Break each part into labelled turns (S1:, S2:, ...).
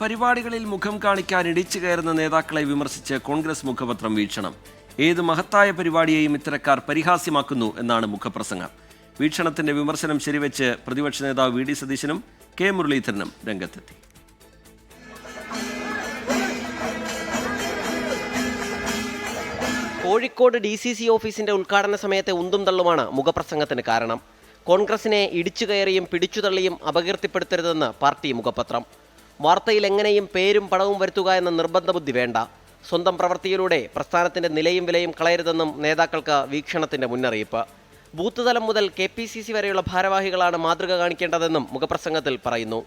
S1: പരിപാടികളിൽ മുഖം കാണിക്കാൻ ഇടിച്ചു കയറുന്ന നേതാക്കളെ വിമർശിച്ച് കോൺഗ്രസ് മുഖപത്രം വീക്ഷണം. ഏത് മഹത്തായ പരിപാടിയെയും ഇത്തരക്കാർ പരിഹാസ്യമാക്കുന്നു എന്നാണ് മുഖപ്രസംഗം. വീക്ഷണത്തിന്റെ വിമർശനം ശരിവെച്ച് പ്രതിപക്ഷ നേതാവ് വി ഡി സതീശനും കെ മുരളീധരനും രംഗത്തെത്തി.
S2: കോഴിക്കോട് DCC ഓഫീസിന്റെ ഉദ്ഘാടന സമയത്തെ ഉന്തും തള്ളുമാണ് മുഖപ്രസംഗത്തിന് കാരണം. കോൺഗ്രസിനെ ഇടിച്ചു കയറിയും പിടിച്ചു തള്ളിയും അപകീർത്തിപ്പെടുത്തരുതെന്ന് പാർട്ടി മുഖപത്രം. വാർത്തയിൽ എങ്ങനെയും പേരും പടവും വരുത്തുക എന്ന നിർബന്ധ ബുദ്ധി വേണ്ട. സ്വന്തം പ്രവൃത്തിയിലൂടെ പ്രസ്ഥാനത്തിന്റെ നിലയും വിലയും കളയരുതെന്നും നേതാക്കൾക്ക് വീക്ഷണത്തിന്റെ മുന്നറിയിപ്പ്. ബൂത്ത് തലം മുതൽ KPCC വരെയുള്ള ഭാരവാഹികളാണ് മാതൃക കാണിക്കേണ്ടതെന്നും മുഖപ്രസംഗത്തിൽ പറയുന്നു.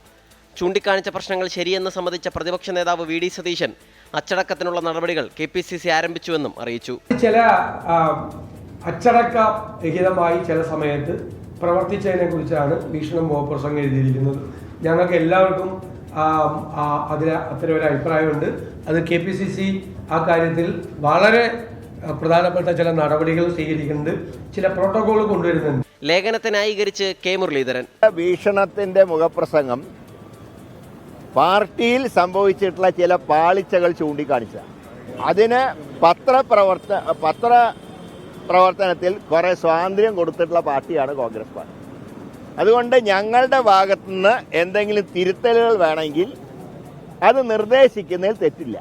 S2: ചൂണ്ടിക്കാണിച്ച പ്രശ്നങ്ങൾ ശരിയെന്ന് സമ്മതിച്ച പ്രതിപക്ഷ നേതാവ് വി ഡി സതീശൻ അച്ചടക്കത്തിനുള്ള നടപടികൾ KPCC ആരംഭിച്ചുവെന്നും അറിയിച്ചു.
S3: ചില അച്ചടക്ക രഹിതമായി ചില സമയത്ത് പ്രവർത്തിച്ചതിനെ കുറിച്ചാണ് വീക്ഷണം മുഖപ്രസംഗം എഴുതിയിരിക്കുന്നത്. ഞങ്ങൾക്ക് എല്ലാവർക്കും അത്തരം ഒരു അഭിപ്രായമുണ്ട്. അത് KPCC ആ കാര്യത്തിൽ വളരെ പ്രധാനപ്പെട്ട ചില നടപടികൾ സ്വീകരിക്കുന്നുണ്ട്, ചില പ്രോട്ടോകോൾ കൊണ്ടുവരുന്നുണ്ട്.
S2: ലേഖനത്തെ ന്യായീകരിച്ച് കെ മുരളീധരൻ,
S4: വീക്ഷണത്തിന്റെ മുഖപ്രസംഗം പാർട്ടിയിൽ സംഭവിച്ചിട്ടുള്ള ചില പാളിച്ചകൾ ചൂണ്ടിക്കാണിച്ച അതിന് പത്രപ്രവർത്തനത്തിൽ കുറെ സ്വാതന്ത്ര്യം കൊടുത്തിട്ടുള്ള പാർട്ടിയാണ് കോൺഗ്രസ് പാർട്ടി. അതുകൊണ്ട് ഞങ്ങളുടെ ഭാഗത്തുനിന്ന് എന്തെങ്കിലും തിരുത്തലുകൾ വേണമെങ്കിൽ അത് നിർദ്ദേശിക്കുന്നതിൽ തെറ്റില്ല.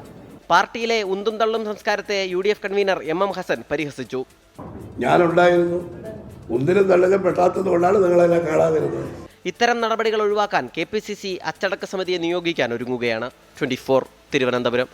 S2: പാർട്ടിയിലെ ഉന്തും തള്ളും സംസ്കാരത്തെ UDF കൺവീനർ MM ഹസൻ പരിഹസിച്ചു.
S5: ഞാനുണ്ടായിരുന്നു, ഉന്തിനും തള്ളിലും പെട്ടാത്തത് കൊണ്ടാണ് നിങ്ങളെല്ലാം കാണാതിരുന്നത്.
S2: ഇത്തരം നടപടികൾ ഒഴിവാക്കാൻ KPCC അച്ചടക്ക സമിതിയെ നിയോഗിക്കാൻ ഒരുങ്ങുകയാണ്. 24 തിരുവനന്തപുരം.